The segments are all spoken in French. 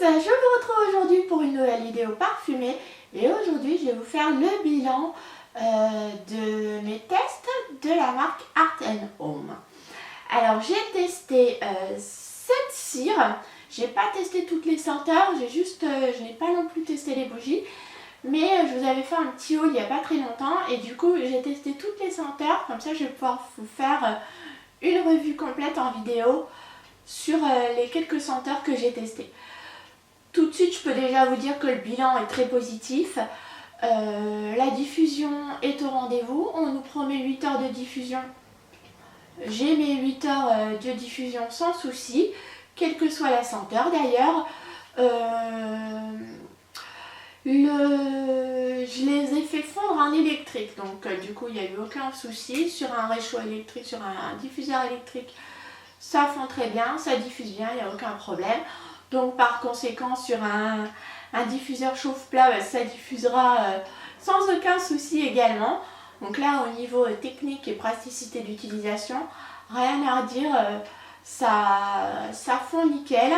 je vous retrouve aujourd'hui pour une nouvelle vidéo parfumée et aujourd'hui je vais vous faire le bilan de mes tests de la marque Art & Home. Alors j'ai testé 7 cires, j'ai pas testé toutes les senteurs, je n'ai pas non plus testé les bougies, mais je vous avais fait un petit haul il n'y a pas très longtemps et du coup j'ai testé toutes les senteurs, comme ça je vais pouvoir vous faire une revue complète en vidéo sur les quelques senteurs que j'ai testées. Tout de suite, je peux déjà vous dire que le bilan est très positif. La diffusion est au rendez-vous. On nous promet 8 heures de diffusion. J'ai mes 8 heures de diffusion sans souci, quelle que soit la senteur d'ailleurs. Je les ai fait fondre en électrique, donc du coup il n'y a eu aucun souci. Sur un réchaud électrique, sur un diffuseur électrique, ça fond très bien, ça diffuse bien, il n'y a aucun problème. Donc par conséquent sur un diffuseur chauffe-plat, ça diffusera sans aucun souci également. Donc là au niveau technique et praticité d'utilisation, rien à redire, ça fond nickel,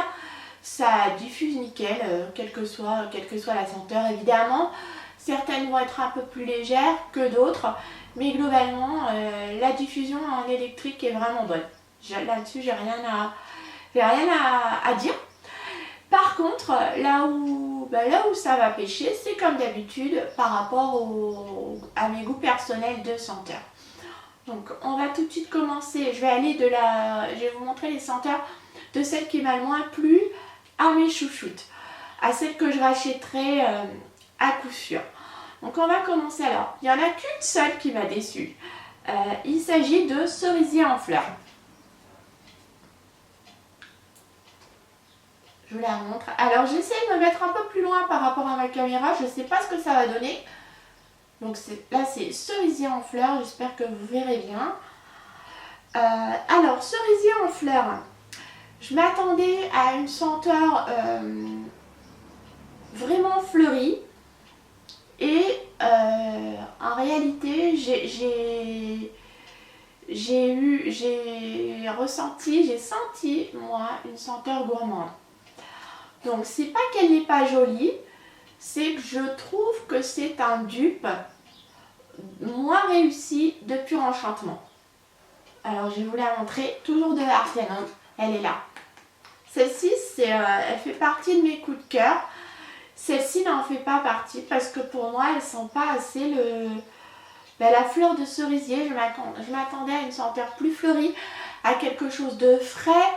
ça diffuse nickel, quelle que soit la senteur évidemment. Certaines vont être un peu plus légères que d'autres, mais globalement la diffusion en électrique est vraiment bonne. Là-dessus j'ai rien à dire. Par contre, là où ça va pêcher, c'est comme d'habitude par rapport à mes goûts personnels de senteur. Donc on va tout de suite commencer, je vais vous montrer les senteurs de celle qui m'a le moins plu à mes chouchoutes, à celle que je rachèterai à coup sûr. Donc on va commencer alors, il n'y en a qu'une seule qui m'a déçue, il s'agit de cerisier en fleurs. Je vous la montre. Alors j'essaie de me mettre un peu plus loin par rapport à ma caméra. Je ne sais pas ce que ça va donner. Donc là c'est cerisier en fleurs. J'espère que vous verrez bien. Alors cerisier en fleurs. Je m'attendais à une senteur vraiment fleurie. Et en réalité j'ai senti moi une senteur gourmande. Donc c'est pas qu'elle n'est pas jolie, c'est que je trouve que c'est un dupe moins réussi de Pur Enchantement. Alors je vais vous la montrer, toujours de Art & Home, elle est là. Celle-ci, elle fait partie de mes coups de cœur. Celle-ci n'en fait pas partie parce que pour moi, elle sent pas assez la fleur de cerisier. Je m'attendais à une senteur plus fleurie, à quelque chose de frais.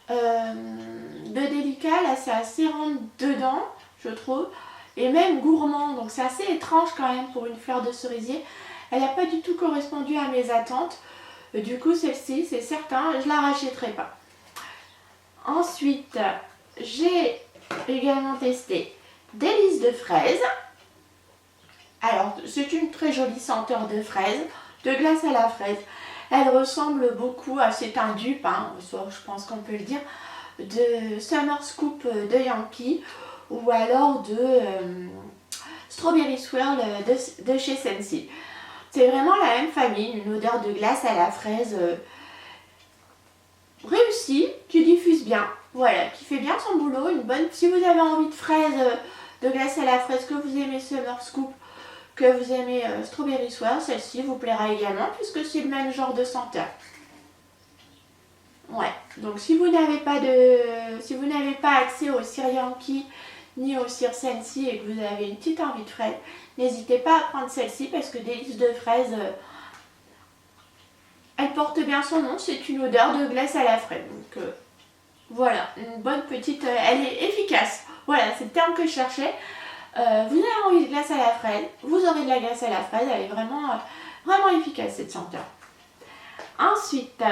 De délicat, là c'est assez rentre dedans je trouve, et même gourmand, donc c'est assez étrange quand même pour une fleur de cerisier. Elle n'a pas du tout correspondu à mes attentes, du coup celle-ci c'est certain je la rachèterai pas. Ensuite j'ai également testé Délices de fraise. Alors c'est une très jolie senteur de fraise, de glace à la fraise. Elle ressemble beaucoup à, c'est un dupe, hein, je pense qu'on peut le dire, de Summer Scoop de Yankee ou alors de Strawberry Swirl de chez Scentsy. C'est vraiment la même famille, une odeur de glace à la fraise réussie, qui diffuse bien, voilà, qui fait bien son boulot. Une bonne, si vous avez envie de fraise, de glace à la fraise, que vous aimez Summer Scoop, que vous aimez Strawberry Swirl, celle-ci vous plaira également puisque c'est le même genre de senteur. Ouais, donc si vous n'avez pas accès au cire Yankee ni au cire Scentsy et que vous avez une petite envie de fraise, n'hésitez pas à prendre celle-ci parce que Délices de fraise, elle porte bien son nom, c'est une odeur de glace à la fraise. Donc voilà, une bonne petite, elle est efficace. Voilà, c'est le terme que je cherchais. Vous avez envie de glace à la fraise, vous aurez de la glace à la fraise, elle est vraiment efficace cette senteur. Ensuite,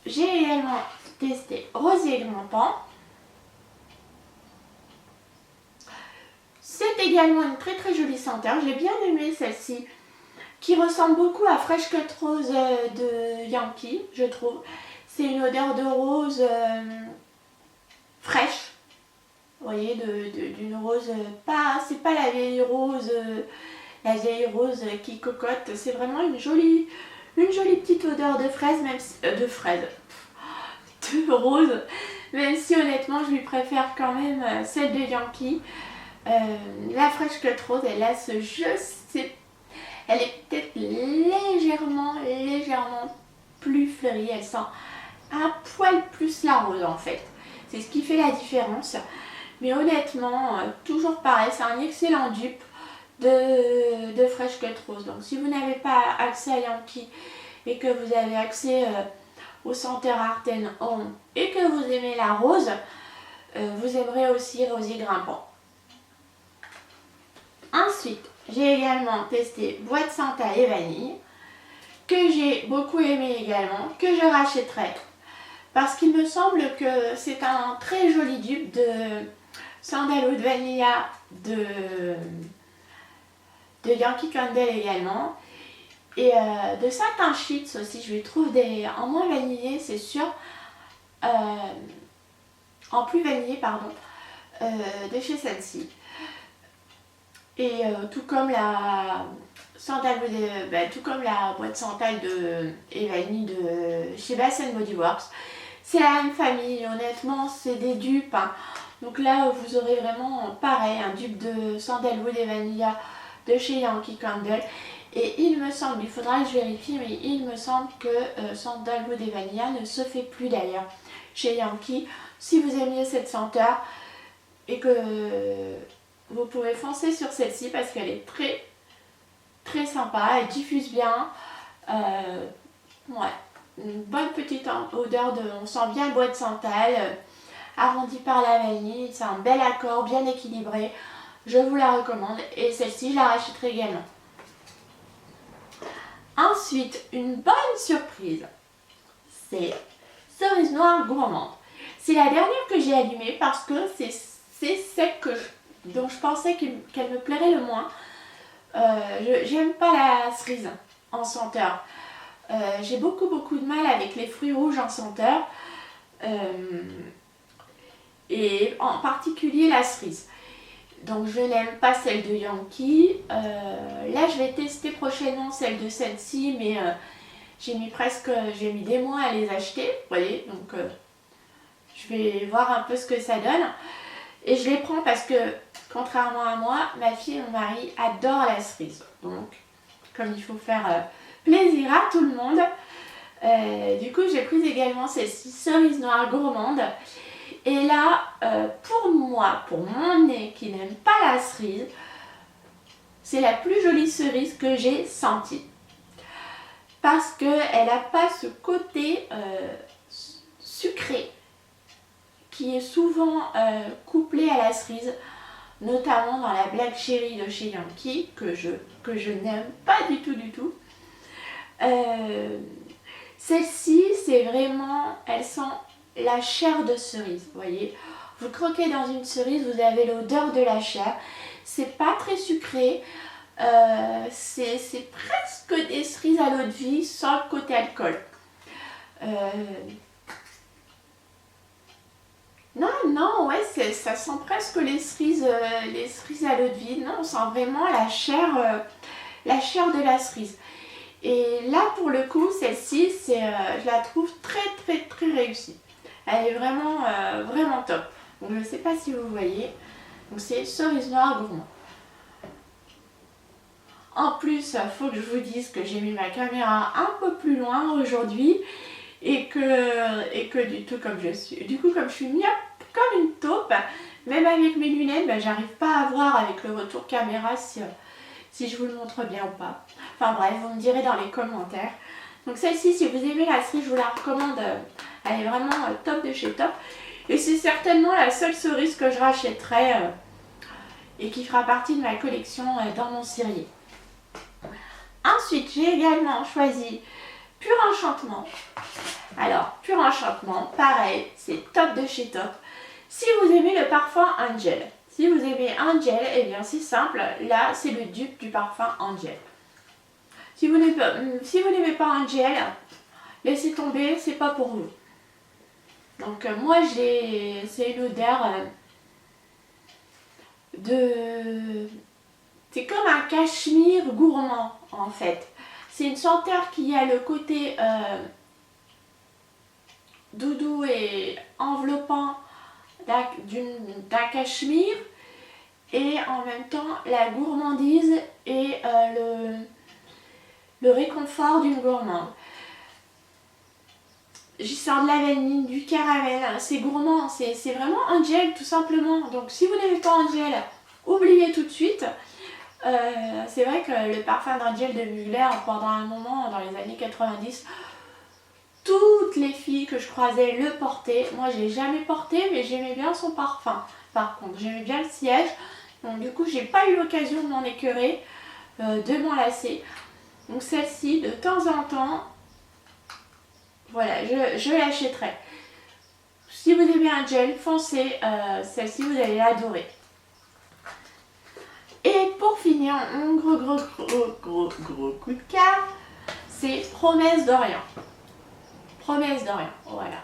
j'ai également testé Rosier Grimpant. C'est également une très très jolie senteur, j'ai bien aimé celle-ci, qui ressemble beaucoup à Fresh Cut Rose de Yankee, je trouve. C'est une odeur de rose fraîche. Vous voyez, d'une rose, c'est pas la vieille rose qui cocotte, c'est vraiment une jolie petite odeur de fraise, même de rose, Même si honnêtement je lui préfère quand même celle de Yankee. La Fresh Cut Rose, elle a ce jeu, elle est peut-être légèrement plus fleurie, elle sent un poil plus la rose en fait. C'est ce qui fait la différence. Mais honnêtement, toujours pareil, c'est un excellent dupe de Fresh Cut Rose. Donc si vous n'avez pas accès à Yankee et que vous avez accès au senteur Art Home et que vous aimez la rose, vous aimerez aussi Rosier Grimpant. Ensuite, j'ai également testé Boîte Santal et Vanille, que j'ai beaucoup aimé également, que je rachèterai. Parce qu'il me semble que c'est un très joli dupe de Sandalwood Vanilla de Yankee Candle également. Et de Satin Sheets aussi, je lui trouve en moins vanillé, c'est sûr. En plus vanillé, pardon, de chez Scentsy. Et tout comme la tout comme la boîte Santal et vanille de chez Bath Body Works. C'est la même famille, honnêtement, c'est des dupes. Hein. Donc là, vous aurez vraiment pareil, un dupe de Sandalwood et Vanilla de chez Yankee Candle. Et il me semble, il faudra que je vérifie, mais il me semble que Sandalwood et Vanilla ne se fait plus d'ailleurs chez Yankee. Si vous aimiez cette senteur et que vous pouvez foncer sur celle-ci parce qu'elle est très sympa, elle diffuse bien. Ouais, une bonne petite odeur on sent bien le bois de santal, arrondi par la vanille, c'est un bel accord, bien équilibré. Je vous la recommande et celle-ci je la rachèterai également. Ensuite, une bonne surprise, c'est Cerise Noire Gourmande. C'est la dernière que j'ai allumée parce que c'est celle dont je pensais qu'elle me plairait le moins. J'aime pas la cerise en senteur. J'ai beaucoup de mal avec les fruits rouges en senteur. Et en particulier la cerise. Donc je n'aime pas celle de Yankee. Là je vais tester prochainement celle de Scentsy, mais j'ai mis des mois à les acheter. Vous voyez, donc je vais voir un peu ce que ça donne. Et je les prends parce que, contrairement à moi, ma fille et mon mari adorent la cerise. Donc, comme il faut faire plaisir à tout le monde, du coup j'ai pris également celle-ci, Cerise Noire Gourmande. Et là, pour moi, pour mon nez qui n'aime pas la cerise, c'est la plus jolie cerise que j'ai sentie. Parce qu'elle n'a pas ce côté sucré qui est souvent couplé à la cerise, notamment dans la Black Cherry de chez Yankee, que je n'aime pas du tout. Celle-ci, c'est vraiment, elle sent la chair de cerise, vous voyez. Vous croquez dans une cerise, vous avez l'odeur de la chair. C'est pas très sucré, c'est presque des cerises à l'eau de vie sans le côté alcool. Non, ouais, ça sent presque les cerises à l'eau de vie. Non, on sent vraiment la chair de la cerise. Et là, pour le coup, celle-ci, je la trouve très réussie. Elle est vraiment top. Donc, je ne sais pas si vous voyez. Donc, c'est Cerise Noire Gourmand. En plus, il faut que je vous dise que j'ai mis ma caméra un peu plus loin aujourd'hui. Et que comme je suis myope comme une taupe, même avec mes lunettes, j'arrive pas à voir avec le retour caméra si je vous le montre bien ou pas. Enfin bref, vous me direz dans les commentaires. Donc celle-ci, si vous aimez la cerise, je vous la recommande. Elle est vraiment top de chez top. Et c'est certainement la seule cerise que je rachèterai et qui fera partie de ma collection dans mon cirier. Ensuite, j'ai également choisi Pur Enchantement. Alors, Pur Enchantement, pareil, c'est top de chez top. Si vous aimez le parfum Angel, si vous aimez Angel, eh bien c'est simple, là c'est le dupe du parfum Angel. Si vous n'aimez pas Angel, laissez tomber, c'est pas pour vous. Donc moi c'est une odeur c'est comme un cachemire gourmand en fait. C'est une senteur qui a le côté doudou et enveloppant d'un cachemire, et en même temps la gourmandise et le réconfort d'une gourmande. J'y sens de la vanille, du caramel, c'est gourmand, c'est vraiment un gel tout simplement. Donc si vous n'avez pas un gel, oubliez tout de suite. C'est vrai que le parfum d'un gel de Mugler, pendant un moment, dans les années 90, toutes les filles que je croisais le portaient. Moi je l'ai jamais porté, mais j'aimais bien son parfum. Par contre, j'aimais bien le siège. Donc du coup, j'ai pas eu l'occasion de m'en écœurer, de m'en lasser. Donc celle-ci, de temps en temps, voilà, je l'achèterai. Si vous aimez un gel, foncez, celle-ci vous allez l'adorer. Et pour finir, mon gros coup de cœur, c'est Promesse d'Orient. Promesse d'Orient, voilà.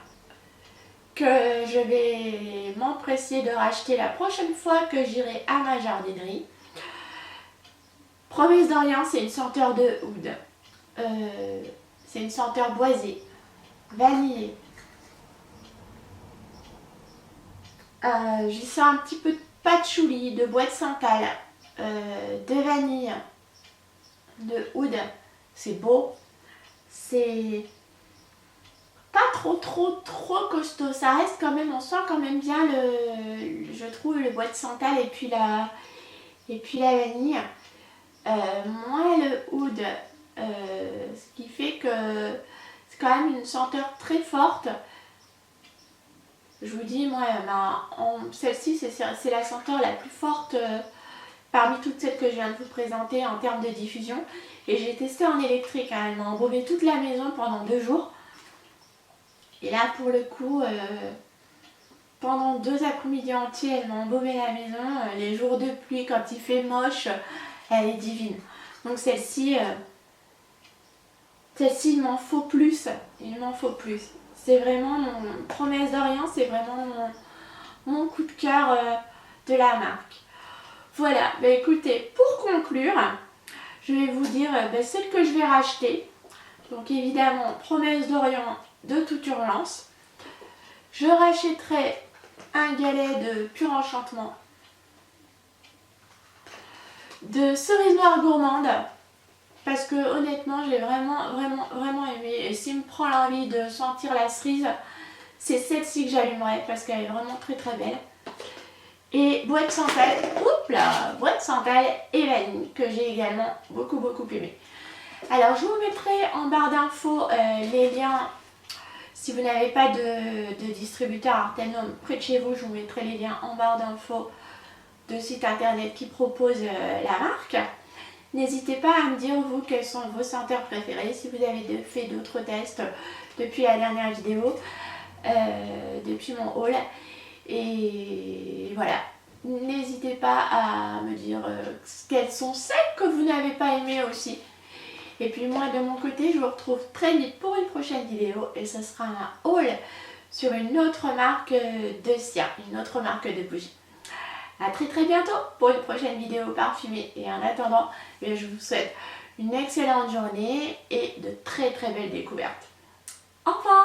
Que je vais m'empresser de racheter la prochaine fois que j'irai à ma jardinerie. Promesse d'Orient, c'est une senteur de oud. C'est une senteur boisée, vanillée. J'y sens un petit peu de patchouli, de bois de santal, de vanille, de oud. C'est beau. C'est pas trop costaud. Ça reste quand même, on sent quand même bien je trouve le bois de santal et puis la vanille. Moins le oud, ce qui fait que c'est quand même une senteur très forte. Je vous dis, moi, celle-ci, c'est la senteur la plus forte parmi toutes celles que je viens de vous présenter en termes de diffusion. Et j'ai testé en électrique, hein. Elle m'a embaumé toute la maison pendant 2 jours. Et là, pour le coup, pendant 2 après-midi entiers, elle m'a embaumé la maison. Les jours de pluie, quand il fait moche, elle est divine. Donc celle-ci, il m'en faut plus. Il m'en faut plus. C'est vraiment mon Promesse d'Orient, c'est vraiment mon coup de cœur de la marque. Voilà, bah écoutez, pour conclure, je vais vous dire celle que je vais racheter. Donc évidemment, Promesse d'Orient de toute urgence. Je rachèterai un galet de Pur Enchantement, de Cerise Noire Gourmande, parce que honnêtement j'ai vraiment aimé. Et s'il me prend l'envie de sentir la cerise, c'est celle-ci que j'allumerai parce qu'elle est vraiment très belle. Et bois de santal, bois de santal et vanille, que j'ai également beaucoup aimé. Alors je vous mettrai en barre d'infos les liens. Si vous n'avez pas de distributeur Artenum près de chez vous, je vous mettrai les liens en barre d'infos de sites internet qui proposent la marque. N'hésitez pas à me dire vous quelles sont vos senteurs préférées, si vous avez fait d'autres tests depuis la dernière vidéo, depuis mon haul. Et voilà, n'hésitez pas à me dire quelles sont celles que vous n'avez pas aimées aussi. Et puis moi de mon côté, je vous retrouve très vite pour une prochaine vidéo et ce sera un haul sur une autre marque de cire, une autre marque de bougies. A très bientôt pour une prochaine vidéo parfumée et en attendant, je vous souhaite une excellente journée et de très belles découvertes. Au revoir!